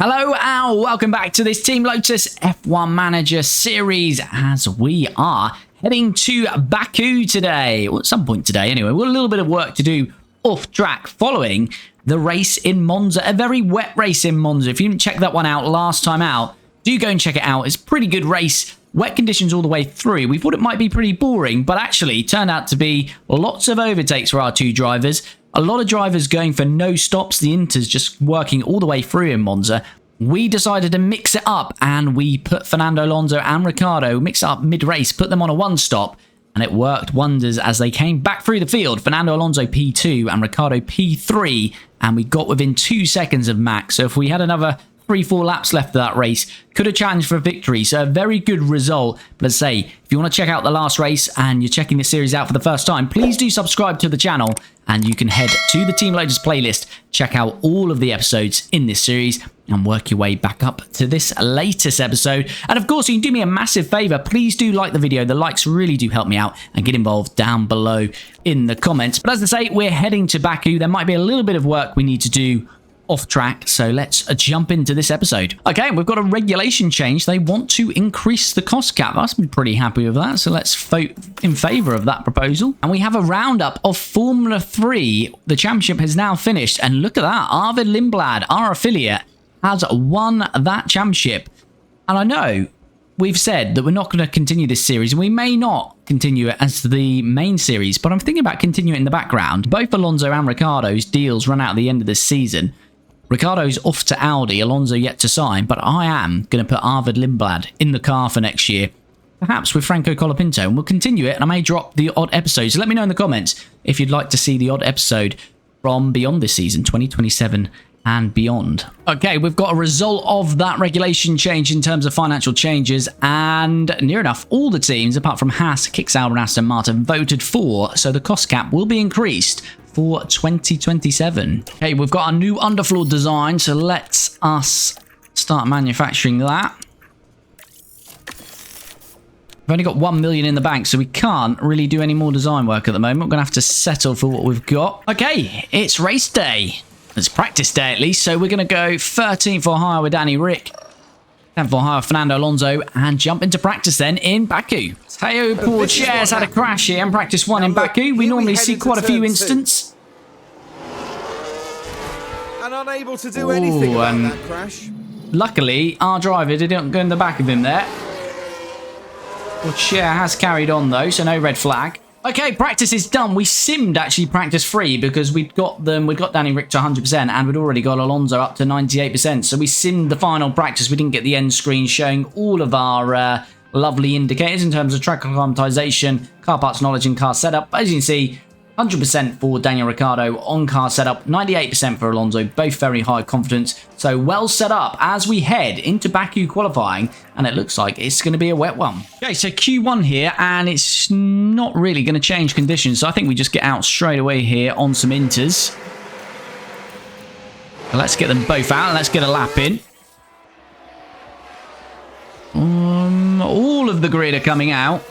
Hello and welcome back to this Team Lotus F1 Manager series as we are heading to Baku today, or at some point today anyway. We've got a little bit of work to do off track following the race in Monza, a very wet race in Monza. If you didn't check that one out last time out, do go and check it out. It's a pretty good race. Wet conditions all the way through. We thought it might be pretty boring, but actually turned out to be lots of overtakes for our two drivers. A lot of drivers going for no stops. The Inter's just working all the way through in Monza. We decided to mix it up and we put Fernando Alonso and Ricciardo, mix it up mid-race, put them on a one-stop, and it worked wonders as they came back through the field. Fernando Alonso P2 and Ricciardo P3, and we got within 2 seconds of Max. So if we had another 3-4 laps left of that race, could have challenged for victory. So a very good result. But let's say, if you want to check out the last race and you're checking this series out for the first time, please do subscribe to the channel and you can head to the Team Lotus playlist, check out all of the episodes in this series and work your way back up to this latest episode. And of course, you can do me a massive favor. Please do like the video. The likes really do help me out, and get involved down below in the comments. But as I say, we're heading to Baku. There might be a little bit of work we need to do off track, so let's jump into this episode. Okay, we've got a regulation change. They want to increase the cost cap. I've been pretty happy with that, so let's vote in favor of that proposal. And we have a roundup of Formula 3. The championship has now finished, and look at that. Arvid Lindblad, our affiliate, has won that championship. And I know we've said that we're not going to continue this series, and we may not continue it as the main series, but I'm thinking about continuing it in the background. Both Alonso and Ricciardo's deals run out at the end of this season. Ricciardo's off to Audi, Alonso yet to sign, but I am going to put Arvid Lindblad in the car for next year, perhaps with Franco Colapinto, and we'll continue it, and I may drop the odd episodes. So let me know in the comments if you'd like to see the odd episode from beyond this season, 2027 and beyond. Okay, we've got a result of that regulation change in terms of financial changes, and near enough all the teams, apart from Haas, Kick Sauber and Aston Martin, voted for, so the cost cap will be increased for 2027. Okay, we've got a new underfloor design, so let's us start manufacturing that. We've only got 1 million in the bank, so we can't really do any more design work at the moment. We're gonna have to settle for what we've got. Okay, it's race day. It's practice day at least, so we're gonna go 13th for hire with Danny Rick, 10th for hire with Fernando Alonso, and jump into practice then in Baku. Hey, poor Chair's had a crash here in practice 1 in Baku. We normally see quite a few incidents. And unable to do anything about that crash. Luckily, our driver didn't go in the back of him there. Poor Chair has carried on though, so no red flag. Okay, practice is done. We simmed actually practice 3 because we'd got Danny Rick to 100% and we'd already got Alonso up to 98%. So we simmed the final practice. We didn't get the end screen showing all of our lovely indicators in terms of track acclimatization, car parts knowledge and car setup. But as you can see, 100% for Daniel Ricciardo on car setup, 98% for Alonso, both very high confidence. So well set up as we head into Baku qualifying, and it looks like it's going to be a wet one. Okay, so Q1 here, and it's not really going to change conditions, so I think we just get out straight away here on some inters. Let's get them both out, and let's get a lap in. All of the grid are coming out.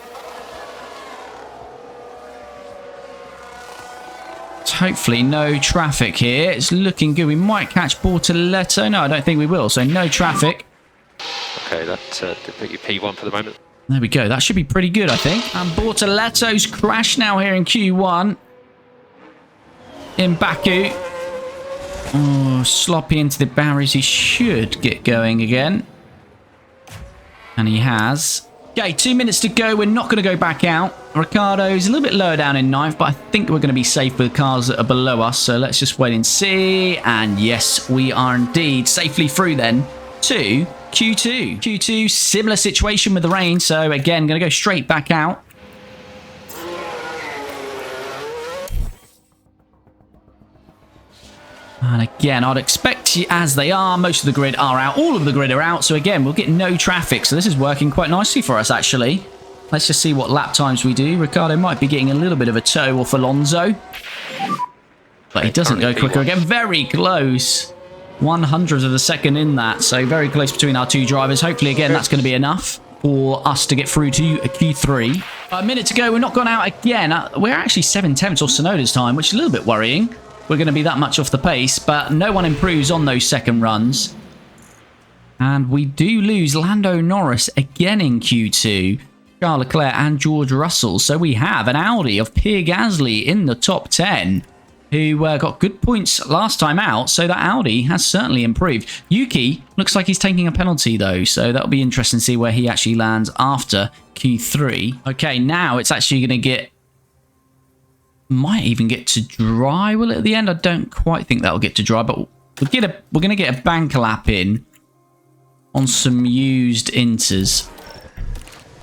Hopefully no traffic here. It's looking good. We might catch Bortoletto. No, I don't think we will. So no traffic. Okay, that did put you P1 for the moment. There we go. That should be pretty good, I think. And Bortoletto's crashed now here in Q1. In Baku. Oh, sloppy into the barriers. He should get going again. And he has. Okay, 2 minutes to go. We're not going to go back out. Ricciardo's a little bit lower down in 9th, but I think we're going to be safe with cars that are below us. So let's just wait and see. And yes, we are indeed safely through then to Q2. Q2, similar situation with the rain. So again, going to go straight back out. And again, I'd expect, as they are, most of the grid are out. All of the grid are out. So again, we'll get no traffic. So this is working quite nicely for us, actually. Let's just see what lap times we do. Ricciardo might be getting a little bit of a tow off Alonso. But he doesn't go quicker again. Very close. 100th of a second in that. So very close between our two drivers. Hopefully, again, that's going to be enough for us to get through to a Q3. A minute to go. We're not gone out again. We're actually 7/10 off Sonoda's time, which is a little bit worrying. We're going to be that much off the pace, but no one improves on those second runs. And we do lose Lando Norris again in Q2, Charles Leclerc and George Russell. So we have an Audi of Pierre Gasly in the top 10, who got good points last time out. So that Audi has certainly improved. Yuki looks like he's taking a penalty though. So that'll be interesting to see where he actually lands after Q3. Okay, now it's actually going to get... Might even get to dry, will it, at the end? I don't quite think that'll get to dry, but we're going to get a banker lap in on some used inters,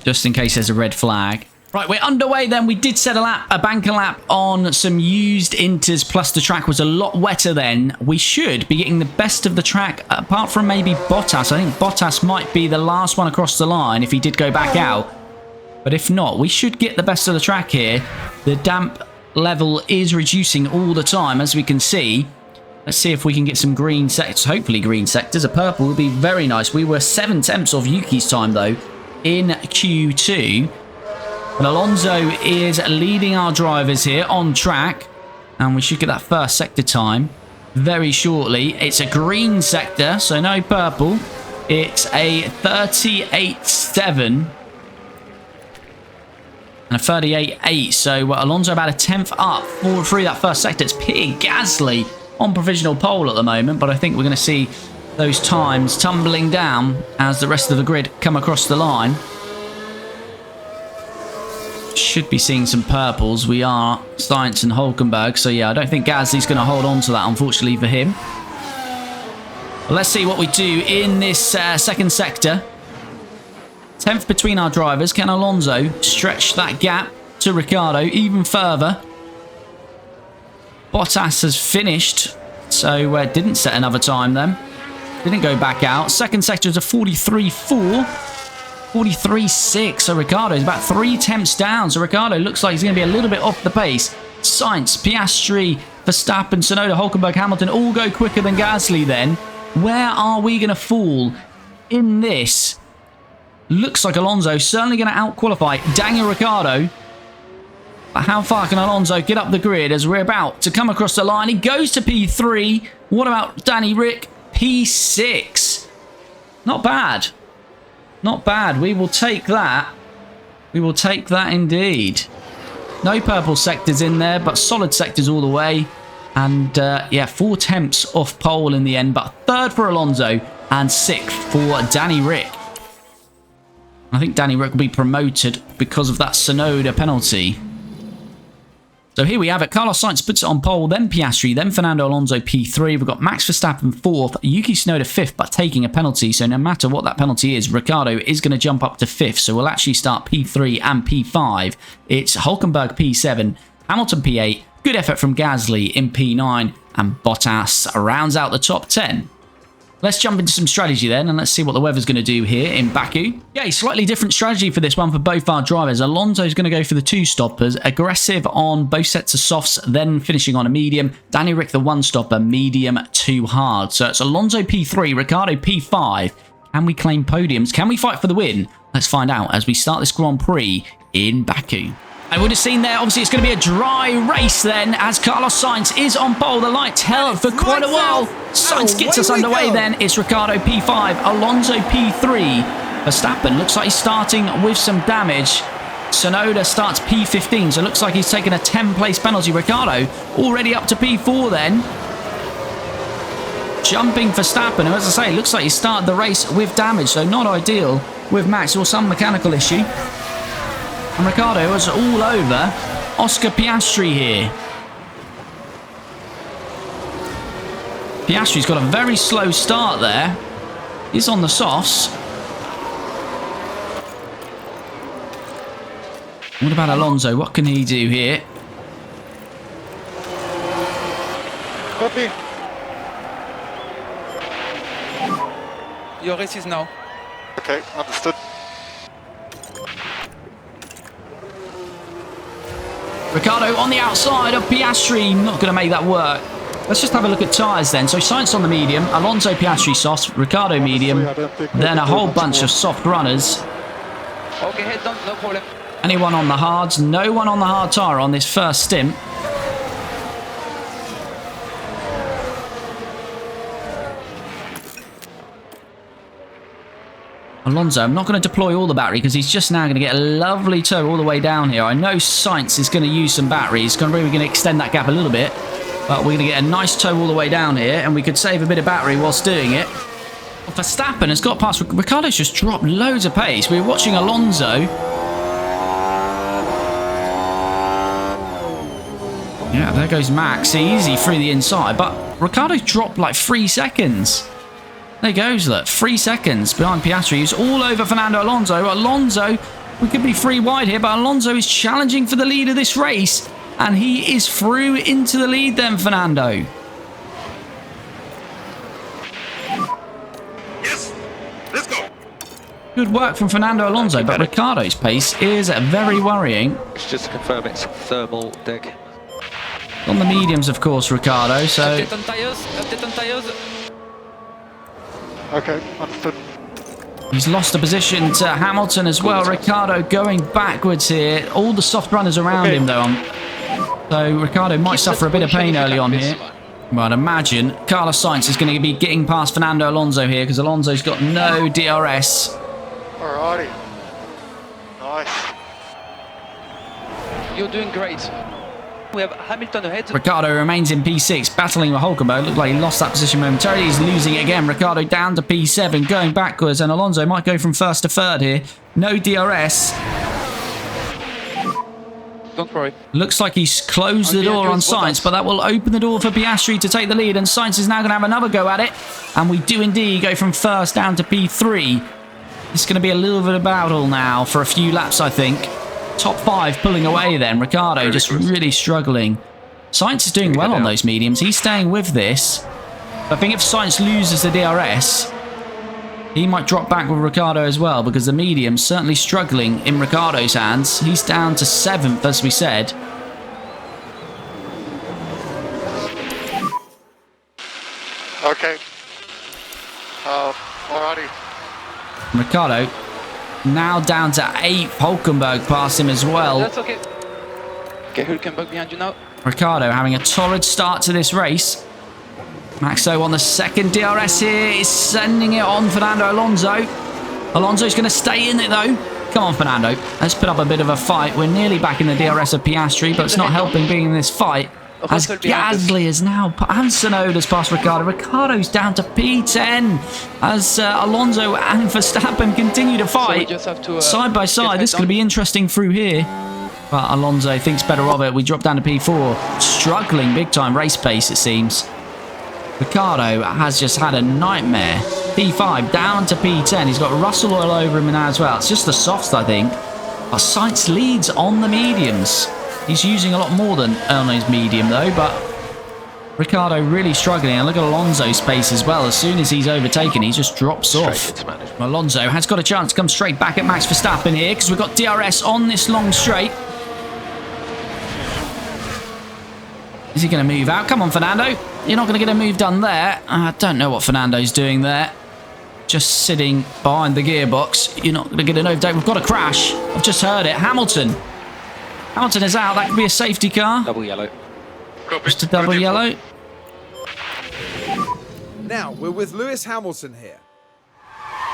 just in case there's a red flag. Right, we're underway then. We did set a banker lap on some used inters, plus the track was a lot wetter then. We should be getting the best of the track, apart from maybe Bottas. I think Bottas might be the last one across the line if he did go back out. But if not, we should get the best of the track here. The damp level is reducing all the time, as we can see. Let's see if we can get some green sectors. Hopefully green sectors. A purple would be very nice. We were 7/10 of Yuki's time, though, in Q2. But Alonso is leading our drivers here on track. And we should get that first sector time very shortly. It's a green sector, so no purple. It's a 38.7. And a 38.8. So Alonso about a 10th up through that first sector. It's Pierre Gasly on provisional pole at the moment. But I think we're going to see those times tumbling down as the rest of the grid come across the line. Should be seeing some purples. We are Sainz and Hulkenberg. So yeah, I don't think Gasly's going to hold on to that, unfortunately for him. But let's see what we do in this second sector. 10th between our drivers. Can Alonso stretch that gap to Ricciardo even further? Bottas has finished, so didn't set another time then. Didn't go back out. Second sector is a 43.4. 43.6. So Ricciardo is about 3/10 down. So Ricciardo looks like he's going to be a little bit off the pace. Sainz, Piastri, Verstappen, Tsunoda, Hulkenberg, Hamilton all go quicker than Gasly then. Where are we going to fall in this? Looks like Alonso certainly going to out-qualify Daniel Ricciardo. But how far can Alonso get up the grid as we're about to come across the line? He goes to P3. What about Danny Rick? P6. Not bad. Not bad. We will take that. We will take that indeed. No purple sectors in there, but solid sectors all the way. And yeah, 4/10 off pole in the end, but third for Alonso and 6th for Danny Rick. I think Danny Rick will be promoted because of that Tsunoda penalty. So here we have it. Carlos Sainz puts it on pole, then Piastri, then Fernando Alonso P3. We've got Max Verstappen 4th, Yuki Tsunoda 5th, but taking a penalty. So no matter what that penalty is, Ricciardo is going to jump up to 5th. So we'll actually start P3 and P5. It's Hulkenberg P7, Hamilton P8. Good effort from Gasly in P9, and Bottas rounds out the top 10. Let's jump into some strategy then, and let's see what the weather's going to do here in Baku. Yeah, slightly different strategy for this one for both our drivers. Alonso's going to go for the 2-stoppers, aggressive on both sets of softs, then finishing on a medium. Danny Rick, the 1-stopper, medium to hard. So it's Alonso P3, Ricciardo P5. Can we claim podiums? Can we fight for the win? Let's find out as we start this Grand Prix in Baku. I would have seen there, obviously it's going to be a dry race then, as Carlos Sainz is on pole. The lights held for quite a while. Sainz gets us underway then. It's Ricciardo P5, Alonso P3. Verstappen looks like he's starting with some damage. Tsunoda starts P15, so it looks like he's taken a 10-place penalty. Ricciardo already up to P4 then. Jumping Verstappen, who, as I say, looks like he started the race with damage, so not ideal with Max or some mechanical issue. And Ricciardo is all over Oscar Piastri here. Piastri's got a very slow start there. He's on the softs. What about Alonso? What can he do here? Copy. Your race is now. Okay, understood. Ricciardo on the outside of Piastri. Not going to make that work. Let's just have a look at tyres then. So Sainz on the medium, Alonso Piastri soft, Ricciardo medium, then a whole bunch of soft runners. Okay, head on, no problem. Anyone on the hards? No one on the hard tyre on this first stint. Alonso, I'm not going to deploy all the battery because he's just now going to get a lovely tow all the way down here. I know Sainz is going to use some battery. He's going to extend that gap a little bit. But we're going to get a nice tow all the way down here. And we could save a bit of battery whilst doing it. Well, Verstappen has got past. Ricciardo's just dropped loads of pace. We were watching Alonso. Yeah, there goes Max. Easy through the inside. But Ricciardo's dropped like 3 seconds. There goes, look, 3 seconds behind Piastri. He's all over Fernando Alonso. Alonso, we could be 3 wide here, but Alonso is challenging for the lead of this race. And he is through into the lead then, Fernando. Yes, let's go. Good work from Fernando Alonso, but Ricciardo's pace is very worrying. It's just to confirm it's thermal dig. On the mediums, of course, Ricciardo, so... Update on tires. Update on tires. Okay, understood. He's lost a position to Hamilton as well. Ricciardo going backwards here. All the soft runners around him, though. So Ricciardo might suffer a bit of pain early on here. Well, I'd imagine Carlos Sainz is going to be getting past Fernando Alonso here because Alonso's got no DRS. Alrighty. Nice. You're doing great. We have Hamilton ahead. Ricciardo remains in P6, battling with Hulkenberg. Looked like he lost that position momentarily. He's losing it again. Ricciardo down to P7, going backwards, and Alonso might go from first to third here. No DRS. Don't worry. Looks like he's closed the door on Sainz, but that will open the door for Piastri to take the lead, and Sainz is now going to have another go at it. And we do indeed go from first down to P3. It's going to be a little bit of battle now for a few laps, I think. Top 5 pulling away then. Ricciardo just really struggling. Sainz is doing well on those mediums. He's staying with this. I think if Sainz loses the DRS, he might drop back with Ricciardo as well, because the medium's certainly struggling in Ricciardo's hands. He's down to 7th, as we said. Okay. Alrighty. Ricciardo now down to 8th. Hulkenberg past him as well. That's okay. Okay, Hulkenberg behind you now. Ricciardo having a torrid start to this race. Maxo on the second DRS here is sending it on Fernando Alonso. Alonso's going to stay in it though. Come on, Fernando. Let's put up a bit of a fight. We're nearly back in the DRS of Piastri, but it's not helping being in this fight. As Gasly is now, and Tsunoda's past Ricciardo. Ricciardo's down to P10 as Alonso and Verstappen continue to fight side by side. This is going to be interesting through here. But Alonso thinks better of it. We drop down to P4. Struggling big time race pace, it seems. Ricciardo has just had a nightmare. P5 down to P10. He's got Russell all over him now as well. It's just the softs, I think. But Sainz leads on the mediums. He's using a lot more than on his medium though, but Ricciardo really struggling. And look at Alonso's pace as well. As soon as he's overtaken, he just drops off. Alonso has got a chance to come straight back at Max Verstappen here because we've got DRS on this long straight. Is he going to move out? Come on, Fernando. You're not going to get a move done there. I don't know what Fernando's doing there. Just sitting behind the gearbox. You're not going to get an overtake. We've got a crash. I've just heard it. Hamilton. Hamilton is out. That could be a safety car. Double yellow. Just a double yellow. Now, we're with Lewis Hamilton here.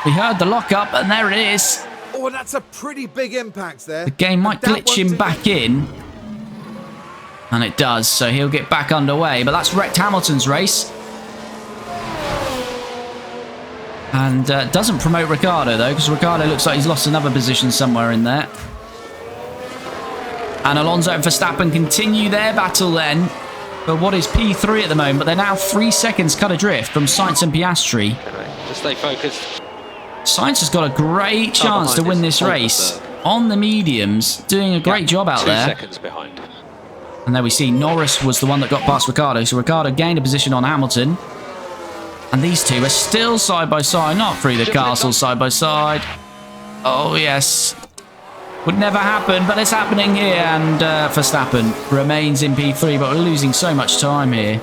We heard the lockup, and there it is. Oh, and that's a pretty big impact there. The game might glitch him back in. And it does, so he'll get back underway. But that's wrecked Hamilton's race. And doesn't promote Ricciardo, though, because Ricciardo looks like he's lost another position somewhere in there. And Alonso and Verstappen continue their battle then. But what is P3 at the moment? But they're now 3 seconds cut adrift from Sainz and Piastri. Just stay focused. Sainz has got a great chance to win this race. On the mediums, doing a great job out there. 2 seconds behind. And there we see Norris was the one that got past Ricciardo. So Ricciardo gained a position on Hamilton. And these two are still side by side. Not through the castle, side by side. Oh, yes. Would never happen, but it's happening here. And Verstappen remains in P3, but we're losing so much time here.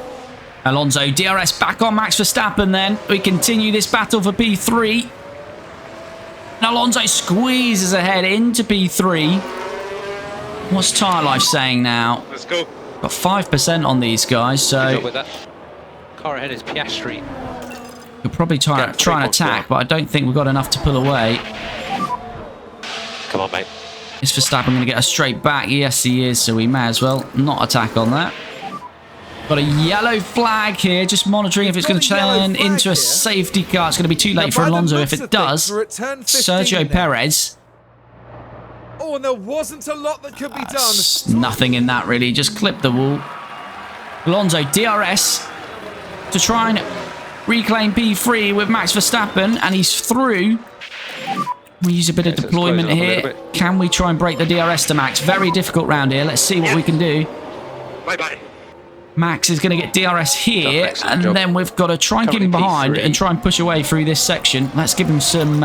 Alonso, DRS back on Max Verstappen then. We continue this battle for P3. And Alonso squeezes ahead into P3. What's Tyre Life saying now? Let's go. Got 5% on these guys, Good job so... with that. Car ahead is Piastri. We'll probably try and attack, but I don't think we've got enough to pull away. Come on, mate. Is Verstappen going to get us straight back? Yes, he is, so we may as well not attack on that. Got a yellow flag here, just monitoring if it's going to turn into a safety car. It's going to be too late for Alonso if it does. Sergio Perez. Oh, and there wasn't a lot that could be done. Nothing in that, really. Just clip the wall. Alonso, DRS, to try and reclaim P3 with Max Verstappen, and he's through. We use a bit of deployment here. Can we try and break the DRS to Max? Very difficult round here. Let's see what we can do. Bye-bye. Max is going to get DRS here, and then we've got to try and get him behind and try and push away through this section. Let's give him some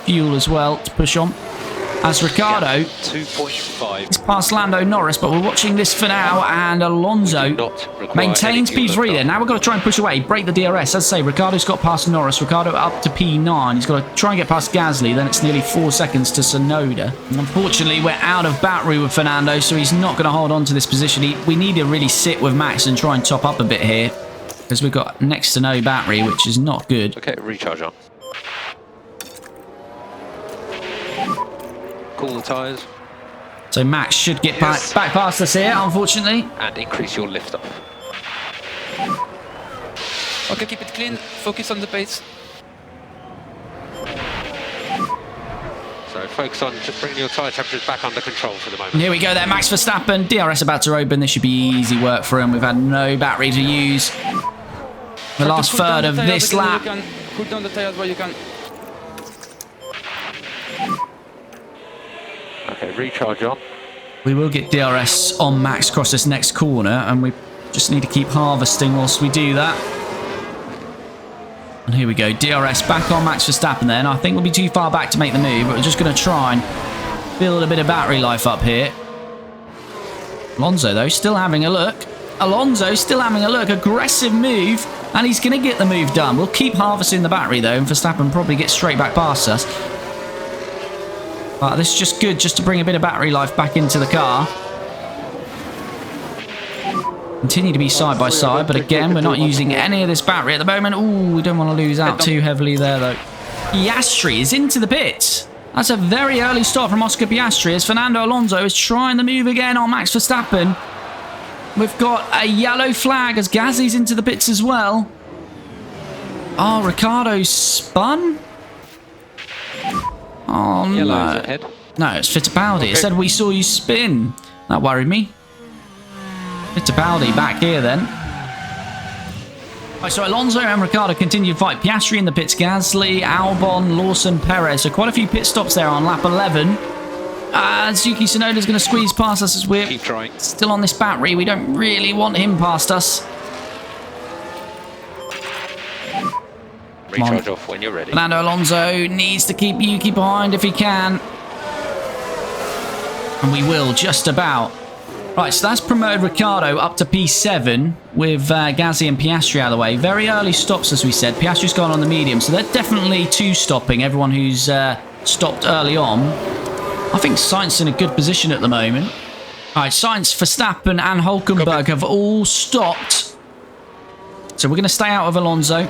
fuel as well to push on. As Ricciardo 2.5. is past Lando Norris, but we're watching this for now, and Alonso maintains P3 there. Now we've got to try and push away, break the DRS. As I say, Ricciardo's got past Norris. Ricciardo up to P9. He's got to try and get past Gasly. Then it's nearly 4 seconds to Tsunoda. And unfortunately, we're out of battery with Fernando, so he's not going to hold on to this position. We need to really sit with Max and try and top up a bit here, because we've got next to no battery, which is not good. Okay, recharge on. Cool the tyres. So Max should get back past us here, unfortunately. And increase your lift off. Okay, keep it clean. Focus on the pace. So focus on just bringing your tyre temperatures back under control for the moment. Here we go there, Max Verstappen. DRS about to open. This should be easy work for him. We've had no battery to use. The last third of this lap. Cool down the tyres where you can. Okay, recharge on. We will get DRS on Max across this next corner, and we just need to keep harvesting whilst we do that. And here we go, DRS back on Max Verstappen then. I think we'll be too far back to make the move, but we're just going to try and build a bit of battery life up here. Alonso, though, still having a look. Alonso still having a look. Aggressive move, and he's going to get the move done. We'll keep harvesting the battery, though, and Verstappen probably gets straight back past us. But this is just good, just to bring a bit of battery life back into the car. Continue to be side by side, but again, we're not using any of this battery at the moment. Ooh, we don't want to lose out too heavily there, though. Piastri is into the pits. That's a very early start from Oscar Piastri as Fernando Alonso is trying the move again on Max Verstappen. We've got a yellow flag as Gasly's into the pits as well. Oh, Ricciardo's spun? Oh, Yellow's no. ahead. No, it's Fittipaldi. It said we saw you spin. That worried me. Fittipaldi back here then. Right, so Alonso and Ricciardo continue to fight. Piastri in the pits, Gasly, Albon, Lawson, Perez. So quite a few pit stops there on lap 11. Yuki Tsunoda's going to squeeze past us as we're still on this battery. We don't really want him past us. Recharge off when you're ready. Fernando Alonso needs to keep Yuki behind if he can. And we will, just about. Right, so that's promoted Ricciardo up to P7 with Gasly and Piastri out of the way. Very early stops, as we said. Piastri's gone on the medium, so they're definitely two-stopping everyone who's stopped early on. I think Sainz in a good position at the moment. All right, Sainz, Verstappen and Hülkenberg have all stopped. So we're going to stay out of Alonso.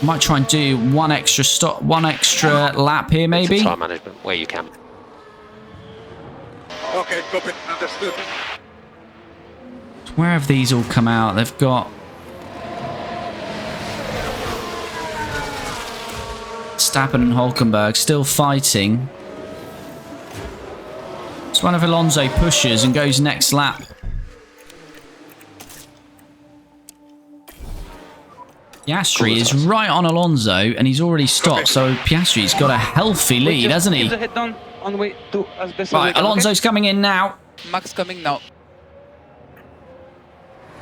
Might try and do one extra lap here, maybe. It's time management where you can. Okay, copy. Understood. Where have these all come out? They've got Verstappen and Hülkenberg still fighting. It's one of Alonso pushes and goes next lap. Piastri is right on Alonso, and he's already stopped, so Piastri's got a healthy lead, hasn't he? Keep the head down on the way to as best as Right, we can, Alonso's coming in now. okay? Max coming now.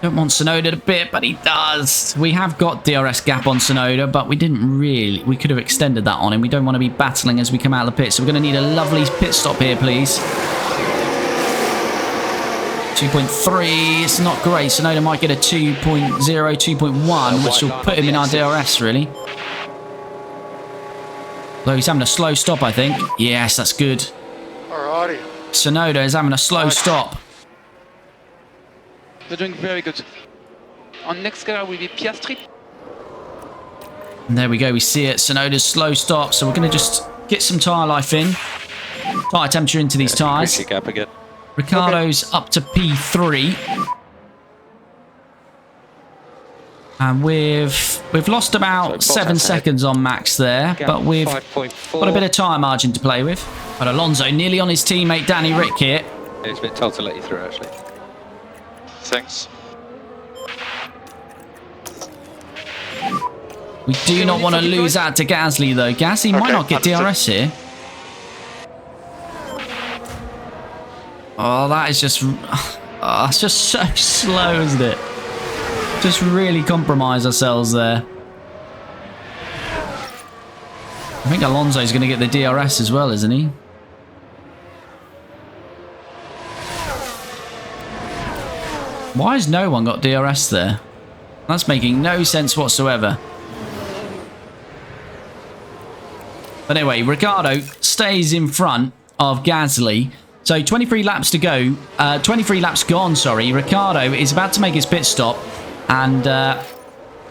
Don't want Tsunoda to bit, but he does. We have got DRS gap on Tsunoda, but we didn't really. We could have extended that on him. We don't want to be battling as we come out of the pit, so we're going to need a lovely pit stop here, please. 2.3, it's not great. Tsunoda might get a 2.0, 2.1, which will put him in our DRS, really. Although he's having a slow stop, I think. Yes, that's good. Alrighty. Tsunoda is having a slow stop. They're doing very good. On next car will be Piastri. And there we go. We see it. Tsunoda's slow stop. So we're going to just get some tyre life in. Tyre temperature into these tyres. Gap again. Ricciardo's up to P3. And we've lost about 7 seconds on Max there, but we've got a bit of tyre margin to play with. But Alonso nearly on his teammate Danny Rick here. He's been told to let you through, actually. Thanks. We do not want to lose out to Gasly though. Gasly might not get DRS here. Oh, that is just... Oh, it's just so slow, isn't it? Just really compromise ourselves there. I think Alonso's going to get the DRS as well, isn't he? Why has no one got DRS there? That's making no sense whatsoever. But anyway, Ricciardo stays in front of Gasly. So 23 laps to go. 23 laps gone, sorry. Ricciardo is about to make his pit stop. And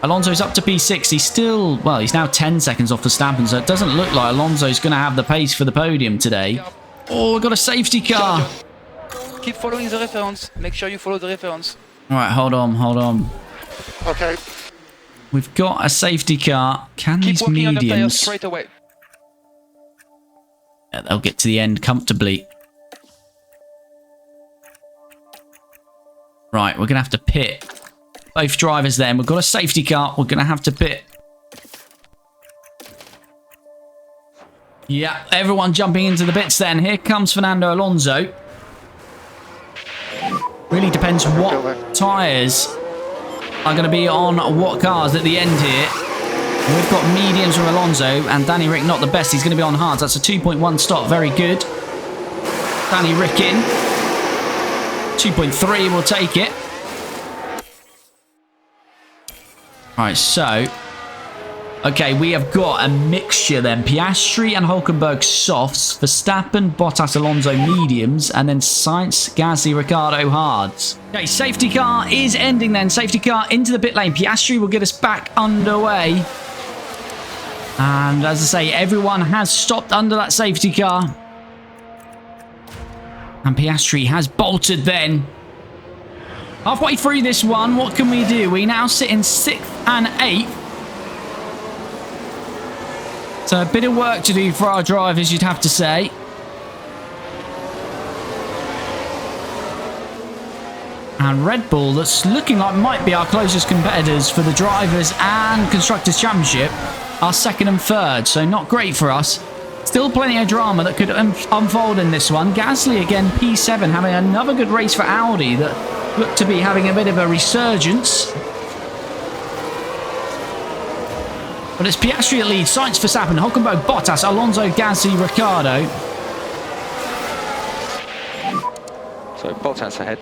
Alonso's up to P6. He's still, well, he's now 10 seconds off Verstappen. So it doesn't look like Alonso's going to have the pace for the podium today. Oh, we've got a safety car. Keep following the reference. Make sure you follow the reference. All right, hold on. Okay. We've got a safety car. Can Keep these walking on the tires mediums... straight away. Yeah, they'll get to the end comfortably. Right, we're going to have to pit. Both drivers then. We've got a safety car. We're going to have to pit. Yeah, everyone jumping into the pits then. Here comes Fernando Alonso. Really depends what tyres are going to be on what cars at the end here. We've got mediums from Alonso and Danny Rick not the best. He's going to be on hards. That's a 2.1 stop. Very good. Danny Rick in. 2.3 will take it. Alright, so... Okay, we have got a mixture then. Piastri and Hülkenberg softs. Verstappen, Bottas, Alonso mediums. And then Sainz, Gasly, Ricciardo hards. Okay, safety car is ending then. Safety car into the pit lane. Piastri will get us back underway. And as I say, everyone has stopped under that safety car. And Piastri has bolted then. Halfway through this one, what can we do? We now sit in 6th and 8th. So a bit of work to do for our drivers, you'd have to say. And Red Bull, that's looking like might be our closest competitors for the Drivers' and Constructors' Championship, are 2nd and 3rd, so not great for us. Still plenty of drama that could unfold in this one. Gasly again, P7, having another good race for Audi that looked to be having a bit of a resurgence. But it's Piastri at lead, Sainz, Verstappen, Hülkenberg, Bottas, Alonso, Gasly, Ricciardo. So Bottas ahead.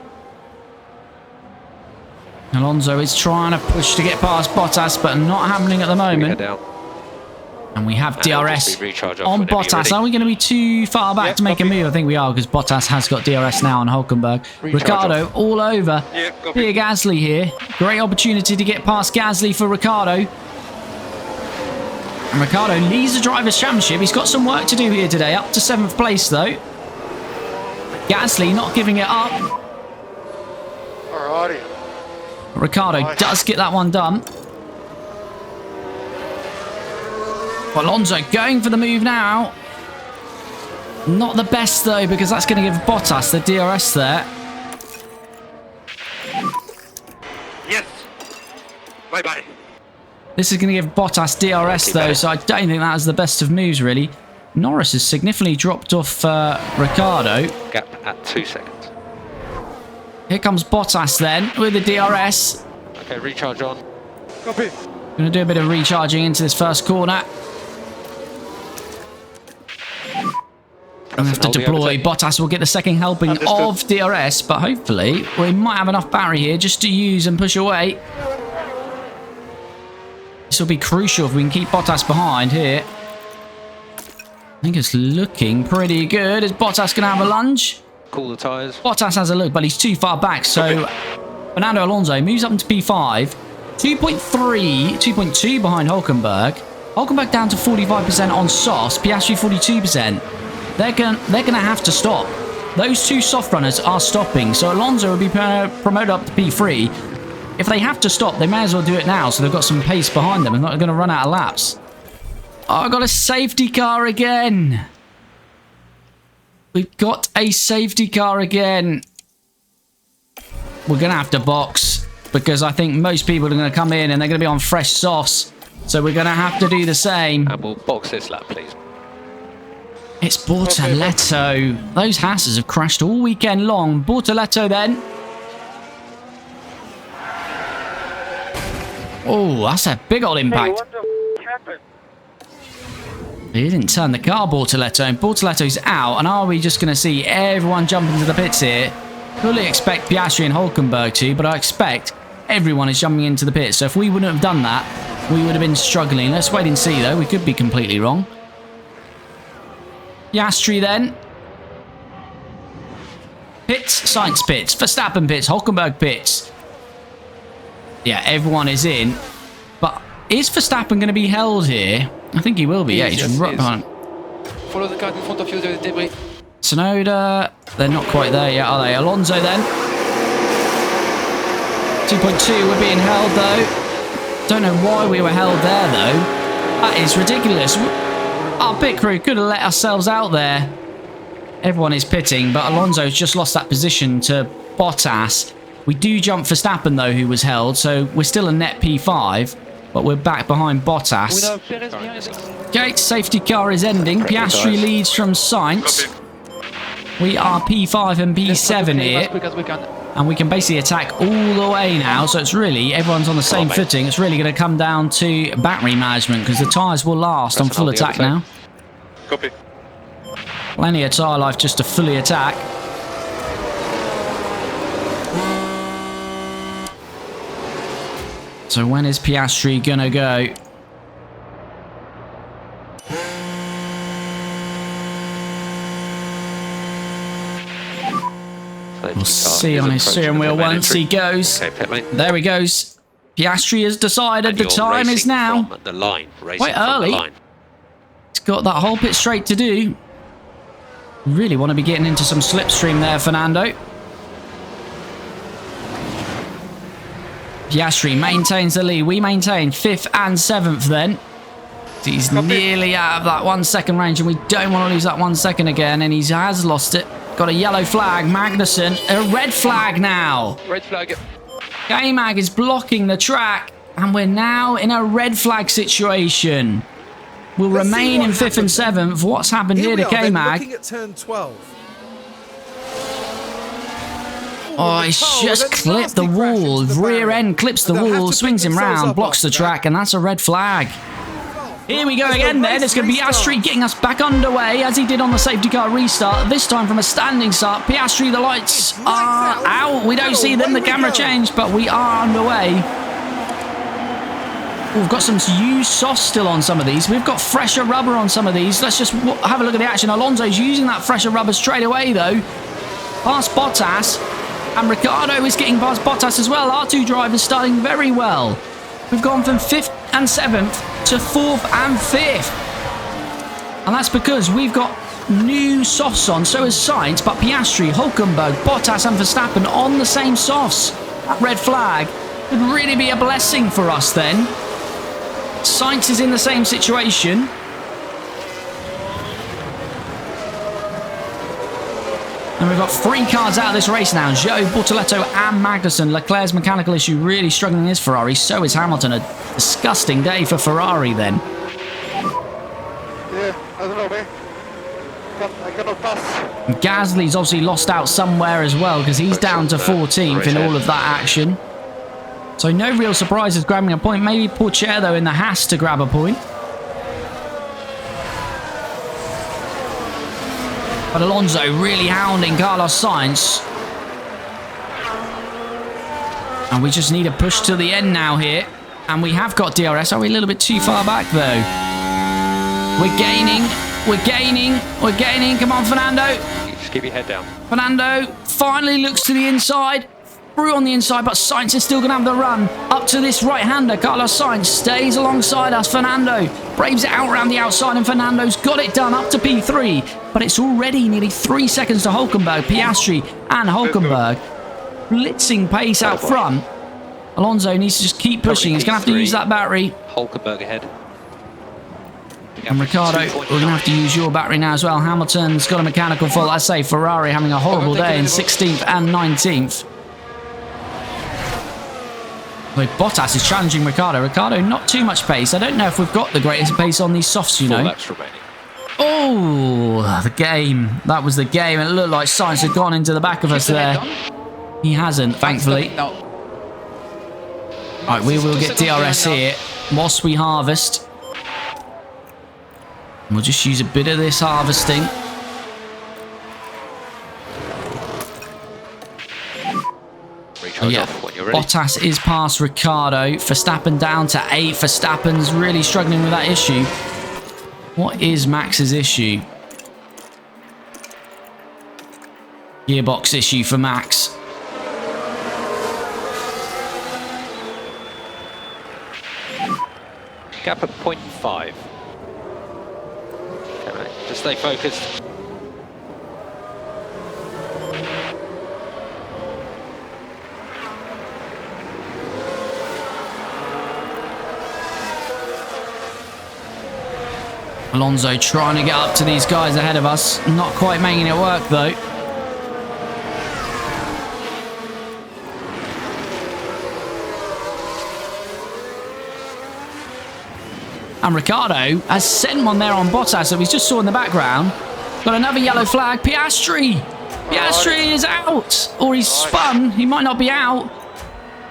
Alonso is trying to push to get past Bottas, but not happening at the moment. And we have DRS on Bottas. Are we going to be too far back to make a move? I think we are, because Bottas has got DRS now on Hülkenberg. Ricciardo all over. Big Gasly here. Great opportunity to get past Gasly for Ricciardo. And Ricciardo leads the Drivers' Championship. He's got some work to do here today. Up to 7th place, though. Gasly not giving it up. Ricciardo does get that one done. Alonso going for the move now. Not the best, though, because that's going to give Bottas the DRS there. Yes. Bye-bye. This is going to give Bottas DRS, though, so I don't think that is the best of moves, really. Norris has significantly dropped off Ricciardo. Gap at 2 seconds. Here comes Bottas, then, with the DRS. Okay, recharge on. Copy. Going to do a bit of recharging into this first corner. I'm going to have to deploy. Bottas will get the second helping of DRS, but hopefully we might have enough battery here just to use and push away. This will be crucial if we can keep Bottas behind here. I think it's looking pretty good. Is Bottas going to have a lunge? cool the tyres. Bottas has a look, but he's too far back. So Fernando Alonso moves up into P5. 2.2 behind Hulkenberg. Hulkenberg down to 45% on softs. Piastri 42%. They're gonna have to stop. Those two soft runners are stopping. So Alonso will be promoted up to P3. If they have to stop, they may as well do it now. So they've got some pace behind them. They're not going to run out of laps. Oh, I got a safety car again. We've got a safety car again. We're going to have to box because I think most people are going to come in and they're going to be on fresh softs. So we're going to have to do the same. And we'll box this lap, please. It's Bortoletto. Those Hasses have crashed all weekend long. Bortoletto then. Oh, that's a big old impact. What the happened? He didn't turn the car, Bortoletto, and Bortoletto's out. And are we just going to see everyone jump into the pits here? Fully expect Piastri and Hulkenberg to, but I expect everyone is jumping into the pits. So if we wouldn't have done that, we would have been struggling. Let's wait and see, though. We could be completely wrong. Piastri then. Pits, Sainz pits, Verstappen pits, Hulkenberg pits. Yeah, everyone is in. But is Verstappen going to be held here? I think he will be. Yeah, he's right behind. Follow the car in front of you, the debris. Tsunoda, they're not quite there yet, are they? Alonso then. 2.2, we're being held though. Don't know why we were held there though. That is ridiculous. Our pit crew could have let ourselves out there. Everyone is pitting, but Alonso's just lost that position to Bottas. We do jump Verstappen though, who was held, so we're still a net P5, but we're back behind Bottas. Okay, safety car is ending. Piastri leads from Sainz. We are P5 and P7 here, and we can basically attack all the way now, so it's really, everyone's on the same footing. It's really going to come down to battery management, because the tyres will last on full attack now. Copy. Plenty of tyre life just to fully attack. So when is Piastri gonna go? We'll see on his steering wheel once he goes. There he goes. Piastri has decided the time is now. Quite early. He's got that whole pit straight to do. Really want to be getting into some slipstream there, Fernando. Piastri maintains the lead. We maintain 5th and 7th then. He's nearly out of that 1 second range, and we don't want to lose that 1 second again, and he has lost it. Got a yellow flag. Magnussen, a red flag now. Red flag. K-Mag is blocking the track, and we're now in a red flag situation. We'll remain in 5th and 7th. What's happened here to K-Mag? Looking at turn 12. Oh, he's just clipped the wall. Rear end clips the wall, swings him round, blocks the track, and that's a red flag. Here we go again then. It's going to be Piastri getting us back underway as he did on the safety car restart. This time from a standing start. Piastri, the lights are out. We don't see them. The camera changed, but we are underway. We've got some used softs still on some of these. We've got fresher rubber on some of these. Let's just have a look at the action. Alonso's using that fresher rubber straight away though. Past Bottas. And Ricciardo is getting past Bottas as well. Our two drivers starting very well. We've gone from 5th and 7th to 4th and 5th. And that's because we've got new softs on. So is Sainz, but Piastri, Hulkenberg, Bottas and Verstappen on the same softs. That red flag could really be a blessing for us then. Sainz is in the same situation. And we've got 3 cars out of this race now. Joe, Bortoletto and Magnussen. Leclerc's mechanical issue really struggling in his Ferrari. So is Hamilton. A disgusting day for Ferrari then. Yeah, I don't know, man. I cannot pass. Gasly's obviously lost out somewhere as well because he's down to 14th in all of that action. So no real surprises grabbing a point. Maybe Porchetto in the Haas to grab a point. But Alonso really hounding Carlos Sainz. And we just need a push to the end now here. And we have got DRS. Are we a little bit too far back though? We're gaining. We're gaining. We're gaining. Come on, Fernando. Keep your head down. Fernando finally looks to the inside. Through on the inside, but Sainz is still going to have the run. Up to this right-hander. Carlos Sainz stays alongside us. Fernando braves it out around the outside, and Fernando's got it done up to P3. But it's already nearly 3 seconds to Hulkenberg. Piastri and Hulkenberg blitzing pace out front. Alonso needs to just keep pushing. He's going to have to use that battery. Hulkenberg ahead. And Ricciardo, we're going to have to use your battery now as well. Hamilton's got a mechanical fault. I say Ferrari having a horrible day in 16th and 19th. Well, Bottas is challenging Ricciardo. Ricciardo, not too much pace. I don't know if we've got the greatest pace on these softs, you know. 4 laps remaining. Oh, the game. That was the game. It looked like Sainz had gone into the back of us there. He hasn't, thankfully. Right, we will get DRS here whilst we harvest. We'll just use a bit of this harvesting. Oh, yeah, Bottas is past Ricciardo. Verstappen down to 8. Verstappen's really struggling with that issue. What is Max's issue? Gearbox issue for Max. Gap at 0.5. Okay, just stay focused. Alonso trying to get up to these guys ahead of us. Not quite making it work, though. And Ricciardo has sent one there on Bottas that we just saw in the background. Got another yellow flag. Piastri! Piastri is out! Or he's spun. He might not be out.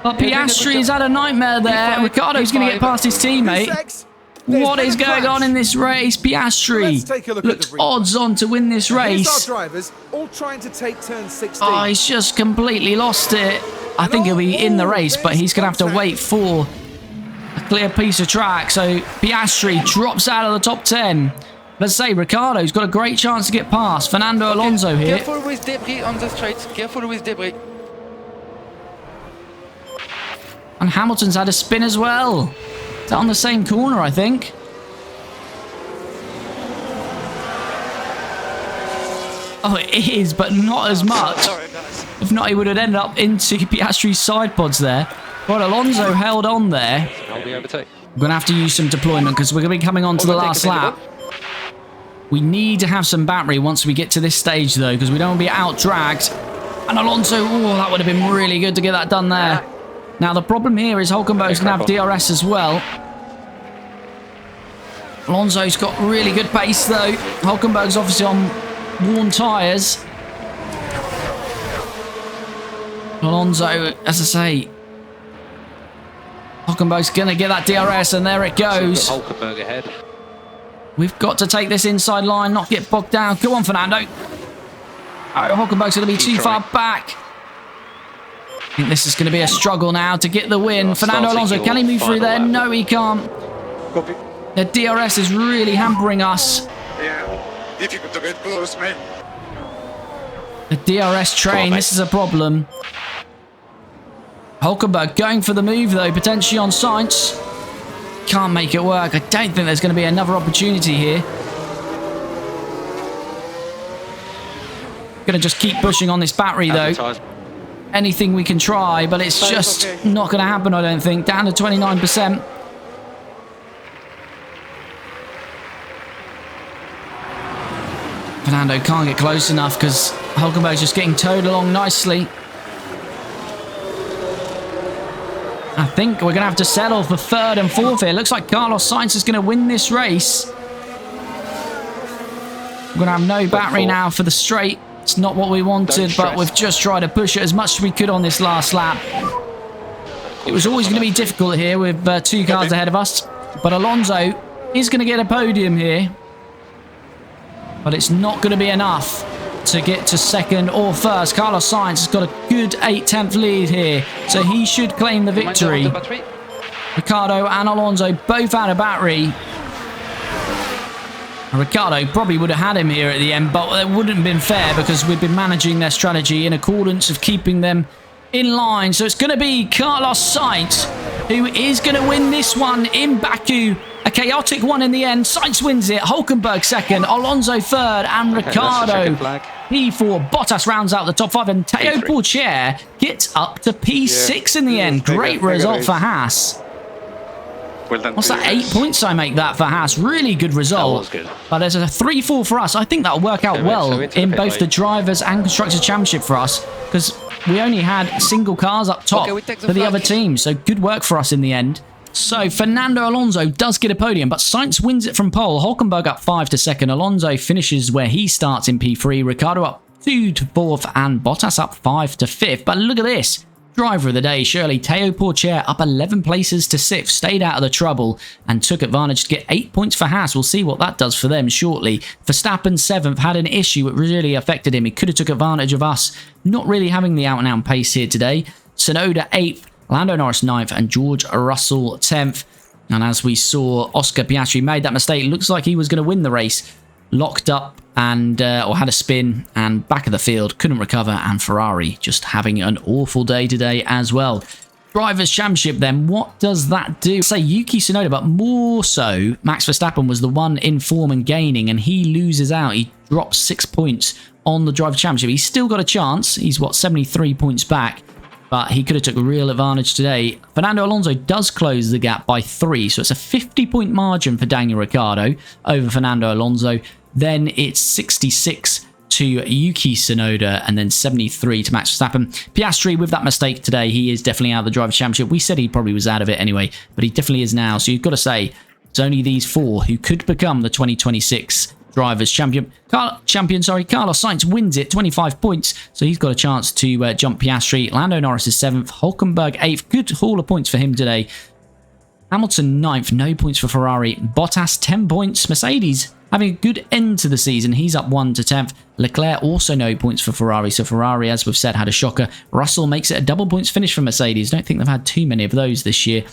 But Piastri has had a nightmare there. Ricciardo's going to get past his teammate. What is going on in this race? Piastri looks odds on to win this race. All trying to take turn 16. Oh, he's just completely lost it. I think he'll be in the race, but he's going to have to wait for a clear piece of track. So Piastri drops out of the top 10. Let's say Ricciardo's got a great chance to get past. Fernando Alonso here. Careful with debris on the straight. Careful with debris. And Hamilton's had a spin as well. Is that on the same corner, I think? Oh, it is, but not as much. Sorry, guys. If not, he would have ended up into Piastri's side pods there. But Alonso held on there. Hold the overtake. We're going to have to use some deployment because we're going to be coming on to the last lap. We need to have some battery once we get to this stage, though, because we don't want to be out-dragged. And Alonso, oh, that would have been really good to get that done there. Now, the problem here is Hulkenberg's going to have DRS as well. Alonso's got really good pace, though. Hulkenberg's obviously on worn tyres. Alonso, as I say, Hulkenberg's going to get that DRS, and there it goes. Hulkenberg ahead. We've got to take this inside line, not get bogged down. Go on, Fernando. Oh, Hulkenberg's going to be too far back. I think this is going to be a struggle now to get the win. Fernando Alonso, can he move through there? No, he can't. Copy. The DRS is really hampering us. Yeah, difficult to get close, mate. The DRS train, this is a problem. Hulkenberg going for the move, though, potentially on Sainz. Can't make it work. I don't think there's going to be another opportunity here. Going to just keep pushing on this battery, though. Anything we can try, but it's just not going to happen, I don't think. Down to 29%. Fernando can't get close enough because Hulkenberg's just getting towed along nicely. I think we're going to have to settle for third and fourth here. Looks like Carlos Sainz is going to win this race. We're going to have no battery now for the straight. It's not what we wanted, but we've just tried to push it as much as we could on this last lap. It was always going to be difficult here with 2 cars ahead of us. But Alonso is going to get a podium here. But it's not going to be enough to get to second or first. Carlos Sainz has got a good 8/10 lead here, so he should claim the victory. Ricciardo and Alonso both out of battery. Ricciardo probably would have had him here at the end, but it wouldn't have been fair because we've been managing their strategy in accordance of keeping them in line. So it's going to be Carlos Sainz who is going to win this one in Baku. A chaotic one in the end. Sainz wins it. Hulkenberg second. Alonso third. And Ricciardo P4. Bottas rounds out the top 5. And Teo Pourchaire gets up to P6 in the end. Great result for Haas. Well done. What's that? 8 points I make that for Haas. Really good result. That was good. But there's a 3-4 for us. I think that'll work out well in both the Drivers' and Constructors' Championship for us. Because we only had single cars up top for the other team. So good work for us in the end. So Fernando Alonso does get a podium, but Sainz wins it from pole. Hulkenberg up 5 to second. Alonso finishes where he starts in P3. Ricciardo up 2 to 4th, and Bottas up 5 to 5th. But look at this. Driver of the day, surely Teo Pourchaire up 11 places to 6th, stayed out of the trouble and took advantage to get 8 points for Haas. We'll see what that does for them shortly. Verstappen 7th had an issue that really affected him. He could have took advantage of us not really having the out-and-out pace here today. Tsunoda 8th, Lando Norris 9th, and George Russell 10th. And as we saw, Oscar Piastri made that mistake. Looks like he was going to win the race. Locked up and or had a spin and back of the field, couldn't recover, and Ferrari just having an awful day today as well. Drivers' Championship then, what does that do? Say Yuki Tsunoda, but more so Max Verstappen was the one in form and gaining, and he loses out. He drops 6 points on the Drivers' Championship. He's still got a chance. He's what, 73 points back, but he could have took a real advantage today. Fernando Alonso does close the gap by 3, so it's a 50-point margin for Daniel Ricciardo over Fernando Alonso. Then it's 66 to Yuki Tsunoda, and then 73 to Max Verstappen. Piastri, with that mistake today, he is definitely out of the Drivers' Championship. We said he probably was out of it anyway, but he definitely is now. So you've got to say, it's only these 4 who could become the 2026 Drivers' Champion. Carlos Sainz wins it, 25 points, so he's got a chance to jump Piastri. Lando Norris is 7th, Hulkenberg 8th. Good haul of points for him today. Hamilton 9th, no points for Ferrari. Bottas 10 points. Mercedes having a good end to the season. He's up 1 to 10th. Leclerc also no points for Ferrari. So Ferrari, as we've said, had a shocker. Russell makes it a double points finish for Mercedes. Don't think they've had too many of those this year.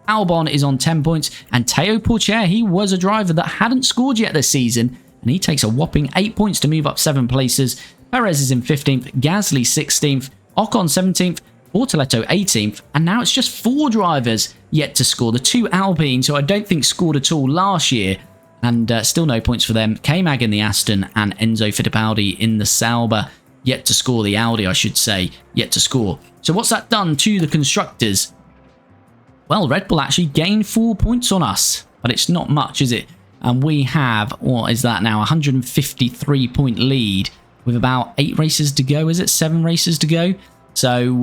Albon is on 10 points. And Teo Pourchaire, he was a driver that hadn't scored yet this season. And he takes a whopping 8 points to move up 7 places. Perez is in 15th. Gasly 16th. Ocon 17th. Bortoletto 18th, and now it's just 4 drivers yet to score. The 2 Alpine, so I don't think scored at all last year, and still no points for them. K-Mag in the Aston and Enzo Fittipaldi in the Sauber, yet to score. The Audi, I should say, yet to score. So what's that done to the constructors? Well, Red Bull actually gained 4 points on us, but it's not much, is it? And we have, what is that now, 153-point lead with about 8 races to go, is it? 7 races to go? So,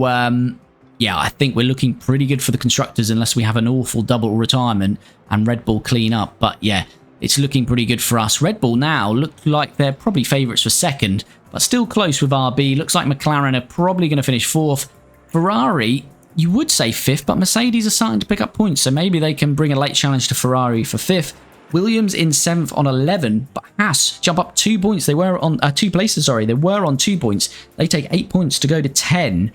yeah, I think we're looking pretty good for the constructors unless we have an awful double retirement and Red Bull clean up. But, yeah, it's looking pretty good for us. Red Bull now look like they're probably favourites for second, but still close with RB. Looks like McLaren are probably going to finish 4th. Ferrari, you would say 5th, but Mercedes are starting to pick up points, so maybe they can bring a late challenge to Ferrari for 5th. Williams in 7th on 11, but Haas jump up 2 points. They were on 2 places, sorry. They were on 2 points. They take 8 points to go to 10.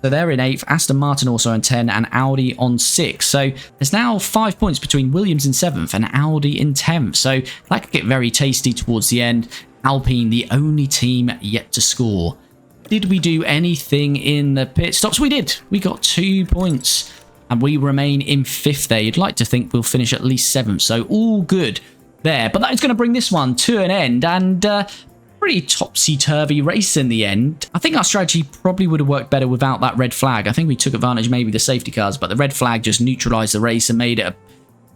So they're in 8th. Aston Martin also on 10 and Audi on 6. So there's now 5 points between Williams in 7th and Audi in 10th. So that could get very tasty towards the end. Alpine, the only team yet to score. Did we do anything in the pit stops? We did. We got 2 points. And we remain in 5th there. You'd like to think we'll finish at least 7th. So all good there. But that is going to bring this one to an end. And pretty topsy-turvy race in the end. I think our strategy probably would have worked better without that red flag. I think we took advantage maybe the safety cars. But the red flag just neutralised the race and made it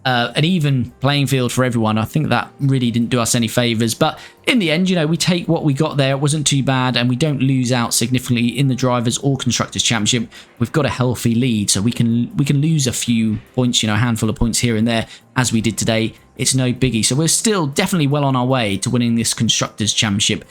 an even playing field for everyone. I think that really didn't do us any favours. But in the end, you know, we take what we got there. It wasn't too bad, and we don't lose out significantly in the Drivers' or Constructors' Championship. We've got a healthy lead, so we can lose a few points, you know, a handful of points here and there, as we did today. It's no biggie. So we're still definitely well on our way to winning this Constructors' Championship.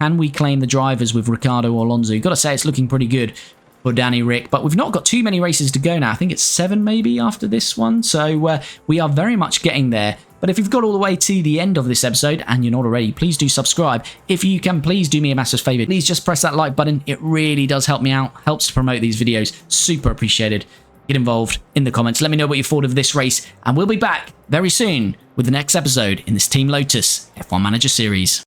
Can we claim the Drivers with Ricciardo or Alonso? You've got to say it's looking pretty good for Danny Rick, but we've not got too many races to go now. I think it's 7 maybe after this one, so we are very much getting there. But if you've got all the way to the end of this episode and you're not already, please do subscribe. If you can, please do me a massive favor. Please just press that like button. It really does help me out, helps to promote these videos. Super appreciated. get involved in the comments. Let me know what you thought of this race, and we'll be back very soon with the next episode in this Team Lotus F1 Manager series.